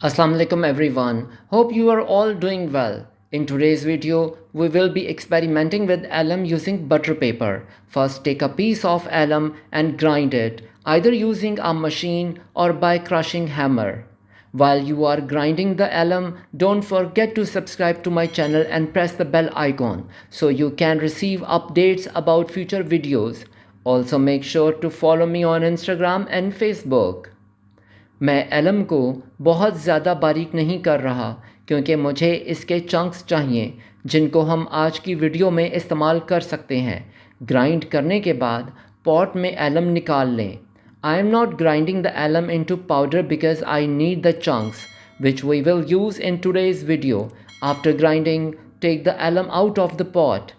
Assalamu alaikum everyone. Hope you are all doing well. In today's video, we will be experimenting with alum using butter paper. First, take a piece of alum and grind it, either using a machine or by crushing hammer. While you are grinding the alum, don't forget to subscribe to my channel and press the bell icon so you can receive updates about future videos. Also make sure to follow me on Instagram and Facebook. मैं alum को बहुत ज़्यादा बारीक नहीं कर रहा क्योंकि मुझे इसके चंक्स चाहिए जिनको हम आज की वीडियो में इस्तेमाल कर सकते हैं। ग्राइंड करने के बाद पॉट में एलम निकाल लें। I am not grinding the alum into powder because I need the chunks which we will use in today's video. After grinding, take the alum out of the pot.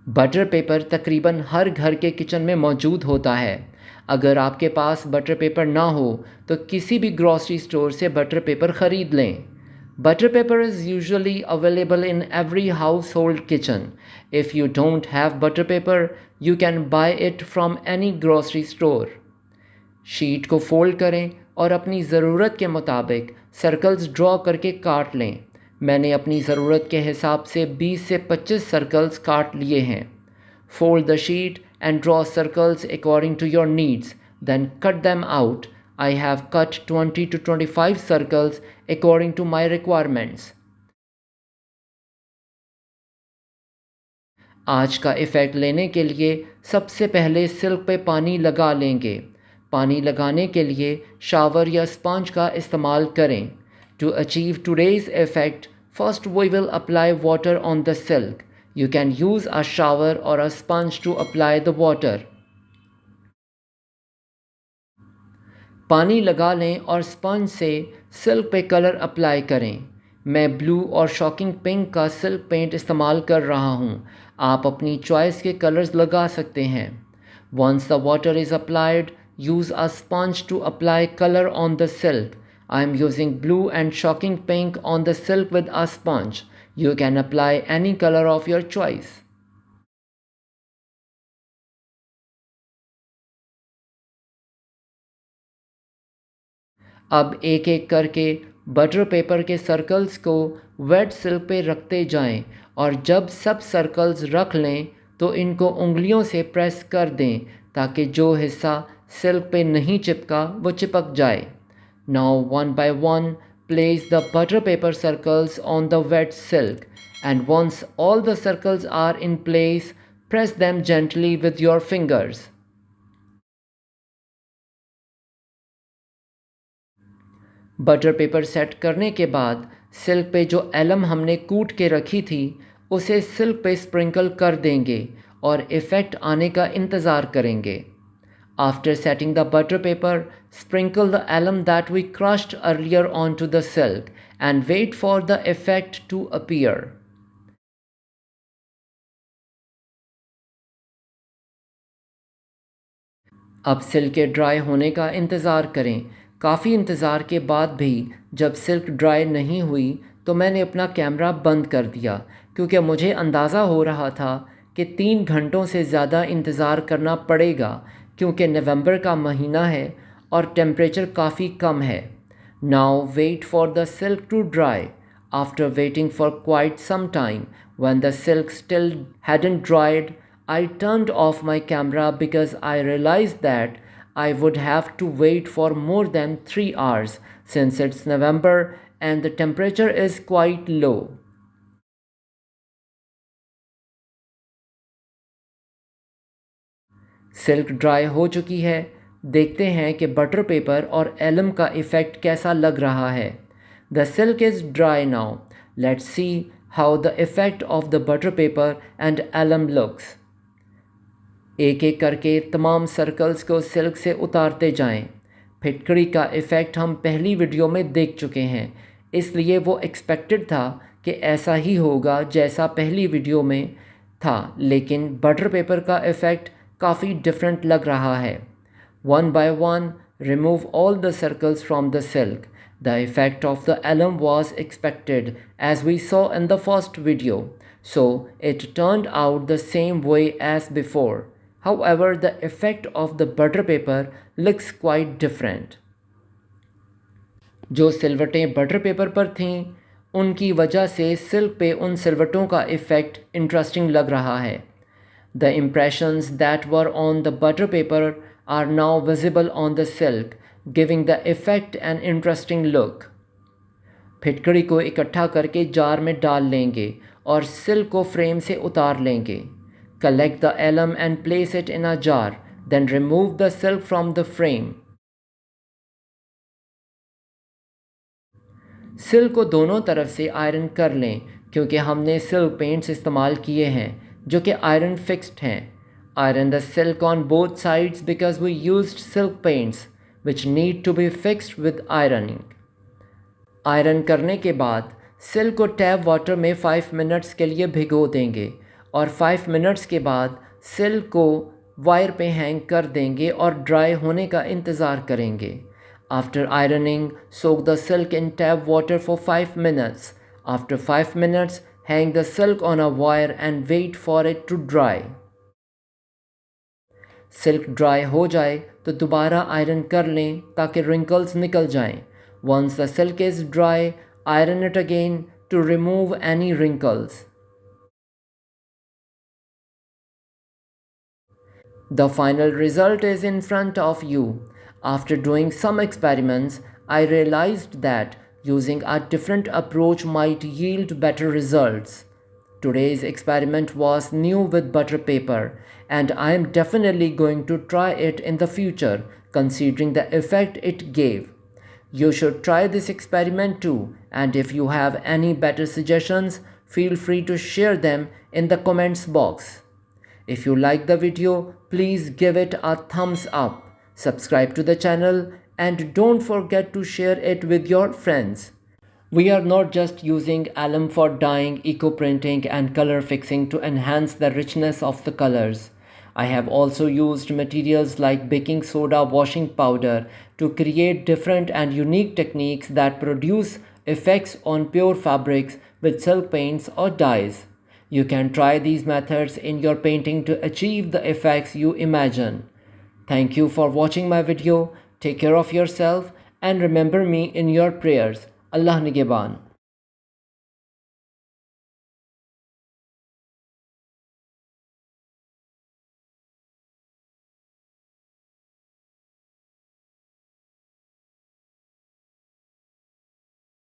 Butter paper तकरीबन हर घर के kitchen में मौजूद होता है। अगर आपके पास butter paper ना हो तो किसी भी ग्रॉसरी स्टोर से बटर पेपर ख़रीद लें। Butter paper is usually available in every house hold kitchen. If you don't have butter paper you can buy it from any grocery store. Sheet को fold करें और अपनी ज़रूरत के मुताबिक सर्कल्स ड्रॉ करके काट लें। मैंने अपनी ज़रूरत के हिसाब से 20 से 25 सर्कल्स काट लिए हैं। Fold the sheet and draw circles according to your needs, then cut them out. I have cut 20 to 25 circles according to my requirements. आज का इफ़ेक्ट लेने के लिए सबसे पहले सिल्क पे पानी लगा लेंगे। पानी लगाने के लिए शावर या स्पंज का इस्तेमाल करें। To achieve today's effect, first we will apply water on the silk. You can use a shower और a sponge to apply the water. पानी लगा लें और स्पंज से सिल्क पे कलर अप्लाई करें। मैं ब्लू और शॉकिंग पिंक का सिल्क पेंट इस्तेमाल कर रहा हूँ। आप अपनी चॉइस के कलर्स लगा सकते हैं। Once the water is applied, use a sponge to apply color on the silk. I am using blue and shocking pink on the silk with a sponge. You can apply any color of your choice. अब एक एक करके butter paper के circles को wait silk पे रखते जाएं और जब सब सर्कल्स रख लें तो इनको उंगलियों से प्रेस कर दें ताकि जो हिस्सा सिल्क पे नहीं चिपका वो चिपक जाए। Now one by one place the butter paper circles on the wet silk, and once all the circles are in place, press them gently with your fingers. Butter paper set करने के बाद silk पे जो alum हमने कूट के रखी थी उसे सिल्क पे स्प्रिंकल कर देंगे और इफ़ेक्ट आने का इंतज़ार करेंगे। After setting the butter paper, sprinkle the alum that we crushed earlier onto the silk and wait for the effect to appear. अब सिल्क के ड्राई होने का इंतज़ार करें। काफ़ी इंतज़ार के बाद भी जब सिल्क ड्राई नहीं हुई तो मैंने अपना कैमरा बंद कर दिया क्योंकि मुझे अंदाज़ा हो रहा था कि 3 घंटों से ज़्यादा इंतज़ार करना पड़ेगा क्योंकि नवंबर का महीना है और टेम्परेचर काफ़ी कम है। Now wait for the silk to dry. After waiting for quite some time, when the silk still hadn't dried, I turned off my camera because I realized that I would have to wait for more than 3 hours since it's November and the temperature is quite low. Silk dry हो चुकी है। देखते हैं कि butter paper और alum का effect कैसा लग रहा है। The silk is dry now. Let's see how the effect of the butter paper and alum looks. एक एक करके तमाम सर्कल्स को सिल्क से उतारते जाएं। फिटकड़ी का इफ़ेक्ट हम पहली वीडियो में देख चुके हैं, इसलिए वो एक्सपेक्टेड था कि ऐसा ही होगा जैसा पहली वीडियो में था, लेकिन बटर पेपर का इफ़ेक्ट काफ़ी डिफरेंट लग रहा है। One by one remove all the circles from the silk. The effect of the alum was expected as we saw in the first video, so it turned out the same way as before. However, the effect of the butter paper looks quite different. जो सिलवटें butter paper पर थीं उनकी वजह से silk पे उन सिलवटों का effect interesting लग रहा है. The impressions that were on the butter paper are now visible on the silk, giving the effect an interesting look. फिटकड़ी को इकट्ठा करके जार में डाल लेंगे और सिल्क को फ्रेम से उतार लेंगे. Collect the alum and place it in a jar, then remove the silk from the frame. Silk को दोनों तरफ से आयरन कर लें क्योंकि हमने सिल्क पेंट्स इस्तेमाल किए हैं जो कि आयरन फिक्स्ड हैं. Iron the silk on both sides because we used silk paints which need to be fixed with ironing. Iron करने के बाद सिल्क को टैप वाटर में 5 मिनट्स के लिए भिगो देंगे और 5 मिनट्स के बाद सिल्क को वायर पे हैंग कर देंगे और ड्राई होने का इंतज़ार करेंगे. After ironing, soak the silk in tap water for 5 minutes. After 5 minutes, hang the silk on a wire and wait for it to dry. Silk dry हो जाए तो दोबारा आयरन कर लें ताकि wrinkles निकल जाएं. Once the silk is dry, iron it again to remove any wrinkles. The final result is in front of you. After doing some experiments, I realized that using a different approach might yield better results. Today's experiment was new with butter paper, and I am definitely going to try it in the future, considering the effect it gave. You should try this experiment too, and if you have any better suggestions, feel free to share them in the comments box. If you like the video, please give it a thumbs up. Subscribe to the channel and don't forget to share it with your friends. We are not just using alum for dyeing, eco-printing and color fixing to enhance the richness of the colors. I have also used materials like baking soda washing powder to create different and unique techniques that produce effects on pure fabrics with silk paints or dyes. You can try these methods in your painting to achieve the effects you imagine. Thank you for watching my video. Take care of yourself and remember me in your prayers. Allah Nigeban.